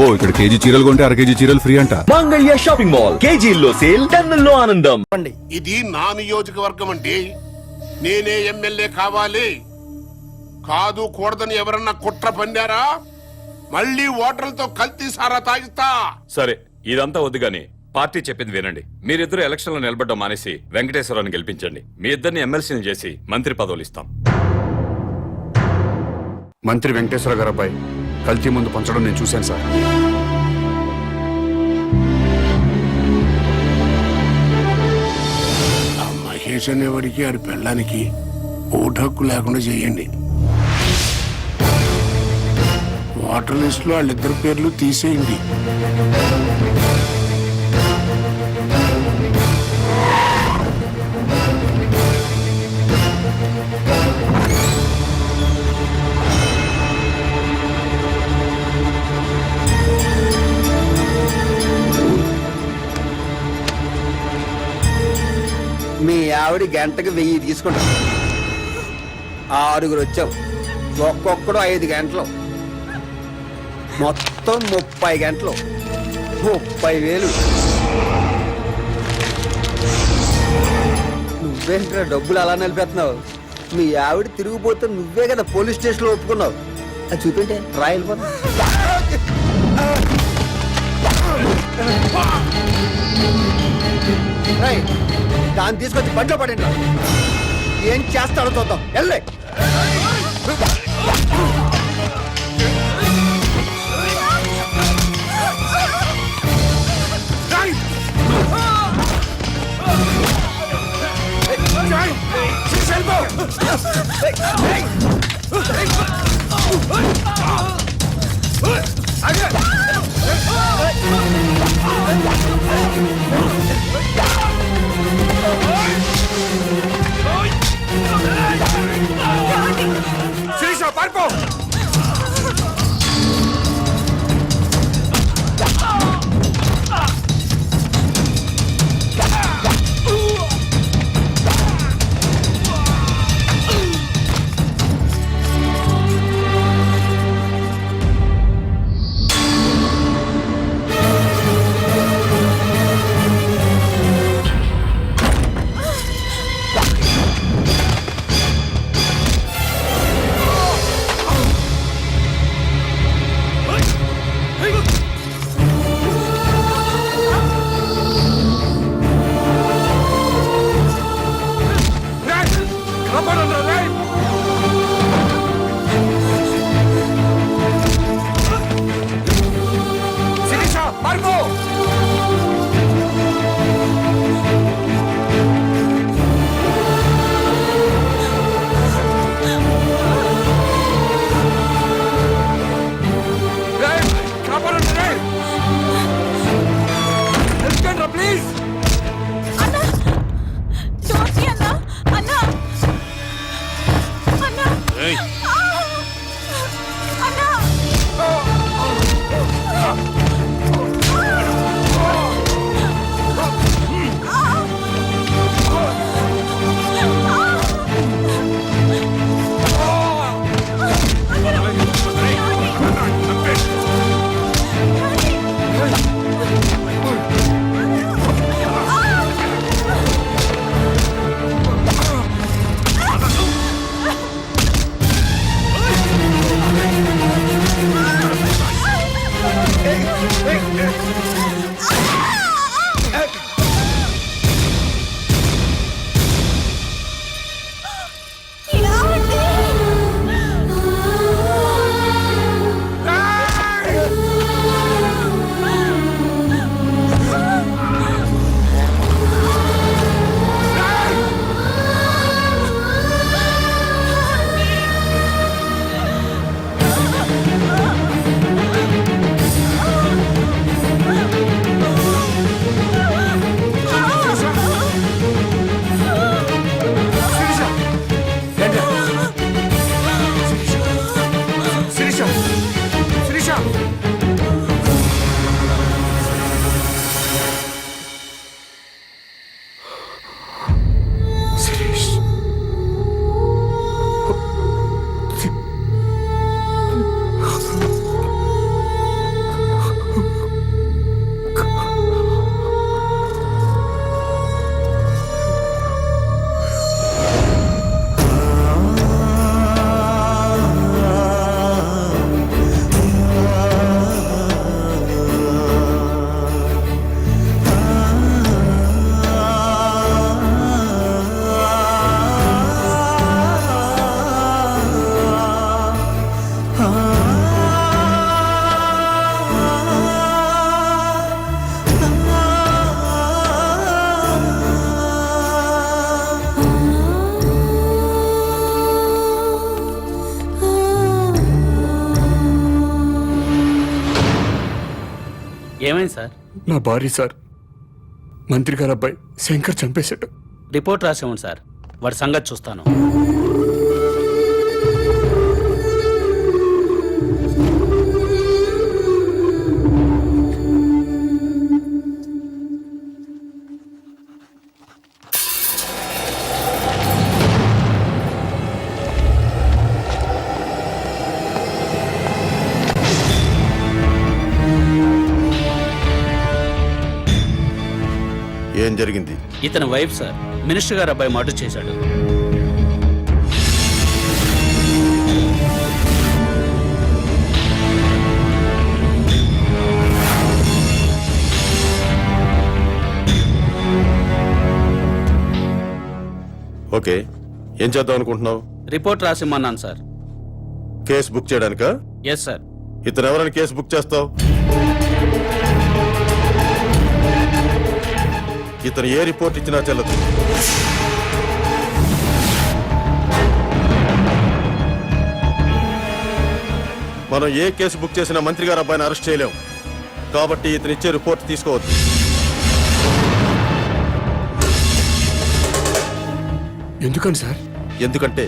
అబ్బో ఇక్కడ కేజీ చీరలు కొంటే అర కేజీ చీరలు ఫ్రీ అంట. మంగళ్య షాపింగ్ మాల్, కేజీల్లో సేల్, టన్నుల్లో ఆనందం. ఇది నా నియోజకవర్గం అండి. నేనే ఎమ్మెల్యే కావాలి. కాదు కూడదని ఎవరన్నా కుట్ర పన్నారా మళ్ళీ ఓటర్లతో కల్తీ సారా తాగిస్తా. సరే ఇదంతా వద్దు గాని పార్టీ చెప్పింది వినండి. మీరిద్దరు ఎలక్షన్ లో నిలబడ్డం మానేసి వెంకటేశ్వరరావుని గెలిపించండి. మీ ఇద్దరిని ఎమ్మెల్సీని చేసి మంత్రి పదవులు ఇస్తాం. మంత్రి వెంకటేశ్వర గారిపై కల్తీ ముందు పంచడం నేను చూశాను సార్. ఆ మహేష్ అనేవాడికి ఆడి పెళ్ళానికి ఓటు హక్కు లేకుండా చేయండి. ఓటర్ లిస్ట్ లో వాళ్ళిద్దరు పేర్లు తీసేయండి. మీ ఆవిడ గంటకు 1000 తీసుకుంటాం. 6 వచ్చాం. ఒక్కొక్కడు 5 గంటలు, మొత్తం 30 గంటలు, 30,000. నువ్వేంట్రా డబ్బులు అలా నిలిపేస్తున్నావు? మీ ఆవిడ తిరిగిపోతే నువ్వే కదా పోలీస్ స్టేషన్ లో ఒప్పుకున్నావు. అది చూపింటే రాయల్ పని. దాన్ని తీసుకొచ్చి బండిలో పడండి. ఏం చేస్తాడో చూద్దాం. వెళ్ళే పారిపో. ఏమైంది సార్? నా భార్య సార్, మంత్రి గారు అబ్బాయి శంకర్ చంపేశాడు. రిపోర్ట్ రాసేవండి సార్, వాడి సంగతి చూస్తాను. ఏం జరిగింది? ఇతని వైఫ్ సార్, మినిస్టర్ గారు అబ్బాయి మర్డర్ చేశాడు. ఓకే, ఏం చేద్దాం అనుకుంటున్నావు? రిపోర్ట్ రాసిమ్మన్నాను సార్. కేసు బుక్ చేయడానికా? Yes sir. ఇతను ఎవరైనా కేసు బుక్ చేస్తావు? ఇతను ఏ రిపోర్ట్ ఇచ్చినా చెల్లదు. మనం ఏ కేసు బుక్ చేసినా మంత్రి గారు అబ్బాయిని అరెస్ట్ చేయలేం. కాబట్టి ఇతను ఇచ్చే రిపోర్ట్ తీసుకోవద్దు. ఎందుకని సార్? ఎందుకంటే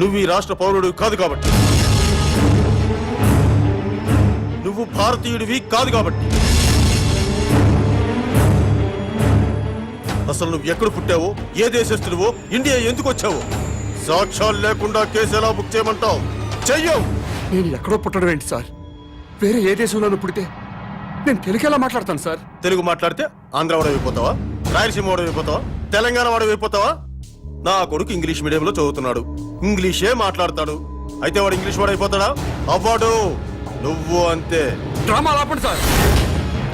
నువ్వు ఈ రాష్ట్ర పౌరుడు కాదు కాబట్టి. నువ్వు భారతీయుడివి కాదు కాబట్టి. అసలు నువ్వు ఎక్కడ పుట్టావో, ఏ దేశస్తుడివో, ఇండియా ఎందుకు వచ్చావో సాక్ష్యాలు లేకుండా కేసు ఎలా బుక్ చేయమంటావు? చెయ్యవు. నేను ఎక్కడో పుట్టడం ఏంటి సార్? వేరే ఏ దేశంలోనూ పుడితే నేను తెలుగు ఎలా మాట్లాడతాను సార్? తెలుగు మాట్లాడితే ఆంధ్ర వాడైపోతావా? రాయలసీమ వాడైపోతావా? తెలంగాణ వాడైపోతావా? నా కొడుకు ఇంగ్లీష్ మీడియంలో చదువుతున్నాడు, ఇంగ్లీషే మాట్లాడతాడు. అయితే వాడు ఇంగ్లీష్ వాడైపోతాడా? అవ్వడు. నువ్వు అంతే. డ్రామా ఆపండి సార్,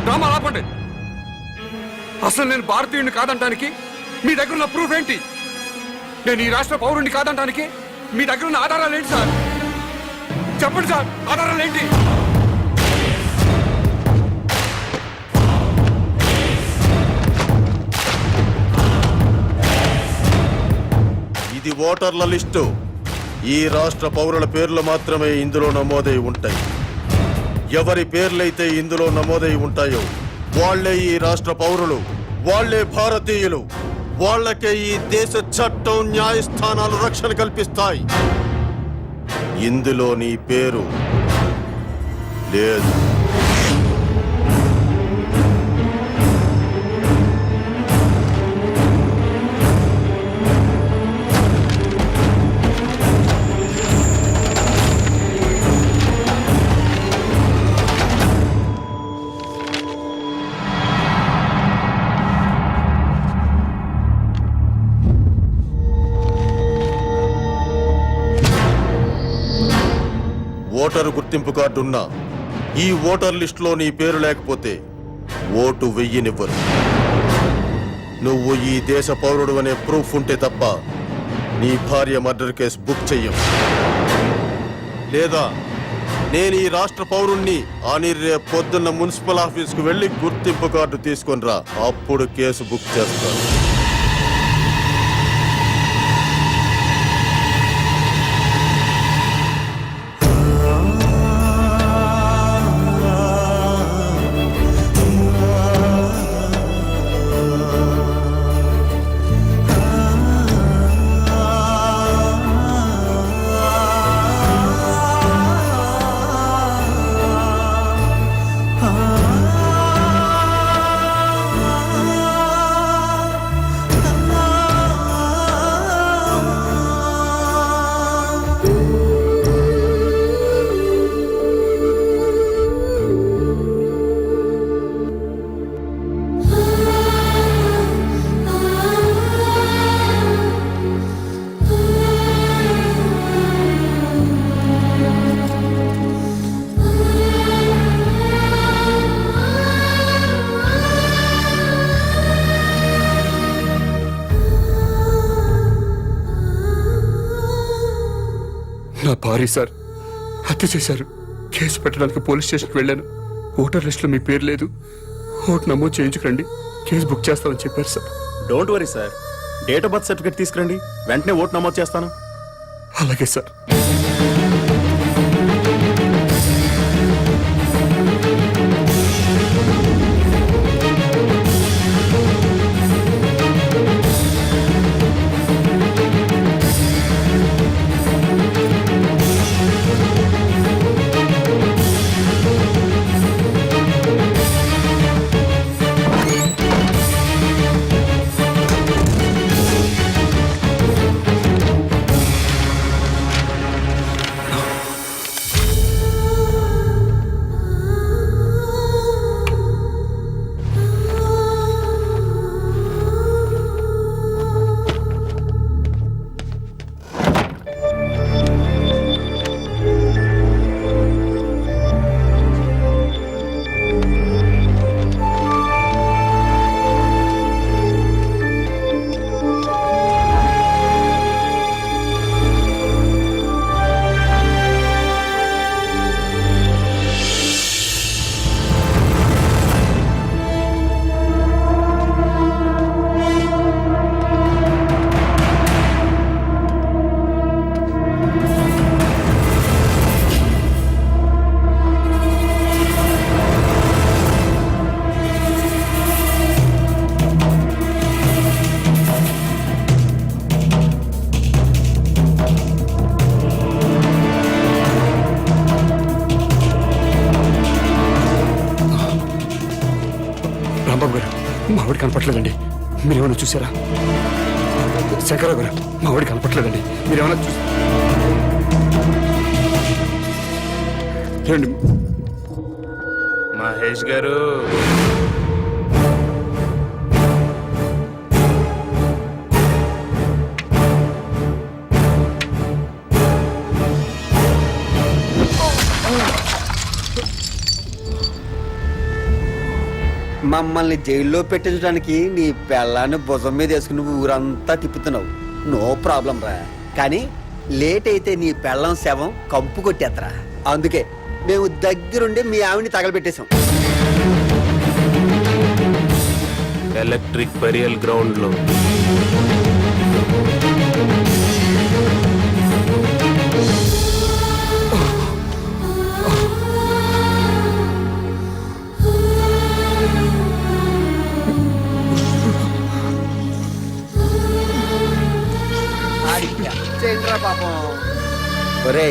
డ్రామా ఆపండి. అసలు నేను భారతీయుడిని కాదంటానికి మీ దగ్గర ఉన్న ప్రూఫ్ ఏంటి? నేను ఈ రాష్ట్ర పౌరుడిని కాదంటానికి మీ దగ్గర ఉన్న ఆధారాలు ఏంటి సార్? చెప్పండి సార్, ఆధారాలు ఏంటి? ఇది ఓటర్ల లిస్టు. ఈ రాష్ట్ర పౌరుల పేర్లు మాత్రమే ఇందులో నమోదై ఉంటాయి. ఎవరి పేర్లైతే ఇందులో నమోదై ఉంటాయో వాళ్లే ఈ రాష్ట్ర పౌరులు, వాళ్లే భారతీయులు. వాళ్లకే ఈ దేశ చట్టం, న్యాయస్థానాలు రక్షణ కల్పిస్తాయి. ఇందులో నీ పేరు లేదు. ఓటరు గుర్తింపు కార్డు ఉన్నా ఈ ఓటర్ లిస్టులో నీ పేరు లేకపోతే ఓటు వెయ్యనివ్వరు. నువ్వు ఈ దేశ పౌరుడు అనే ప్రూఫ్ ఉంటే తప్ప నీ భార్య మర్డర్ కేసు బుక్ చెయ్యం. లేదా నేను ఈ రాష్ట్ర పౌరుణ్ణి అని రేపు పొద్దున్న మున్సిపల్ ఆఫీస్కు వెళ్లి గుర్తింపు కార్డు తీసుకొని రా, అప్పుడు కేసు బుక్ చేస్తాను. నా భార్య సార్ హత్య చేశారు. కేసు పెట్టడానికి పోలీస్ స్టేషన్కి వెళ్ళాను. ఓటర్ లిస్టులో మీ పేరు లేదు, ఓటు నమోదు చేయించుకురండి, కేసు బుక్ చేస్తామని చెప్పారు sir. Don't worry sir, date of birth certificate తీసుకురండి, వెంటనే ఓటు నమోదు చేస్తాను. అలాగే సార్. రాంబాబు గారు మా ఆవిడ కనపట్లేదండి, మీరేమైనా చూసారా? శంకరరావు గారు మా ఆవిడ కనపట్లేదండి, మీరేమైనా చూసి రండి. మహేష్ గారు మమ్మల్ని జైల్లో పెట్టించడానికి నీ పెళ్ళాన్ని భుజం మీద వేసుకుని ఊరంతా తిప్పుతున్నావు. నో ప్రాబ్లం రా. కానీ లేట్ అయితే నీ పెళ్ళం శవం కంపు కొట్టేత్తరా. అందుకే మేము దగ్గరుండి మీ ఆవిని తగలబెట్టేశాం. ఎలక్ట్రిక్ బరియల్ గ్రౌండ్ లో చేయండిరా పాపం. ఒరే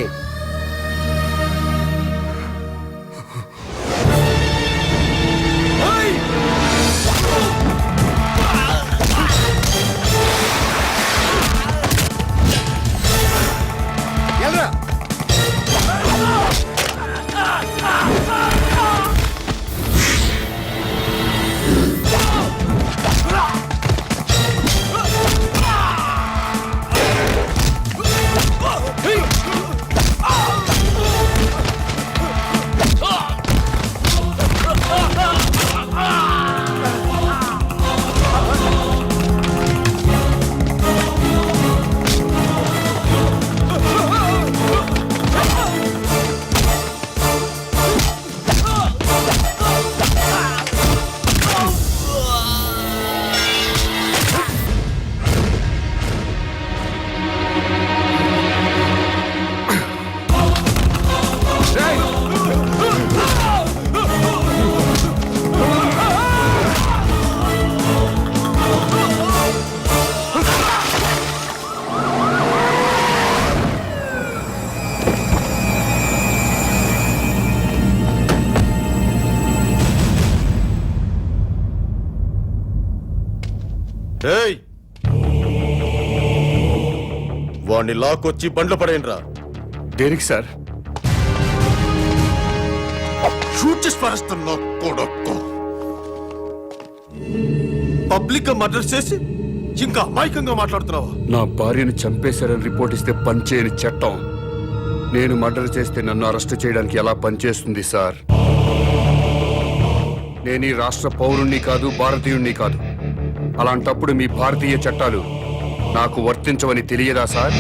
ఏయ్ వాణ్ణి లాక్కొచ్చి బండ్లు పడేయండిరా. దేనికి సార్? షూట్ చేసి పారేస్తున్నా కొడక్కు. పబ్లిక్ గా మర్డర్ చేసి ఇంకా అమాయకంగా మాట్లాడుతున్నావా? నా భార్యను చంపేశారని రిపోర్ట్ ఇస్తే పనిచేయని చట్టం నేను మర్డర్ చేస్తే నన్ను అరెస్ట్ చేయడానికి ఎలా పనిచేస్తుంది సార్? నేను ఈ రాష్ట్ర పౌరుణ్ణి కాదు, భారతీయుణ్ణి కాదు. అలాంటప్పుడు మీ భారతీయ చట్టాలు నాకు వర్తించవని తెలియదా సార్?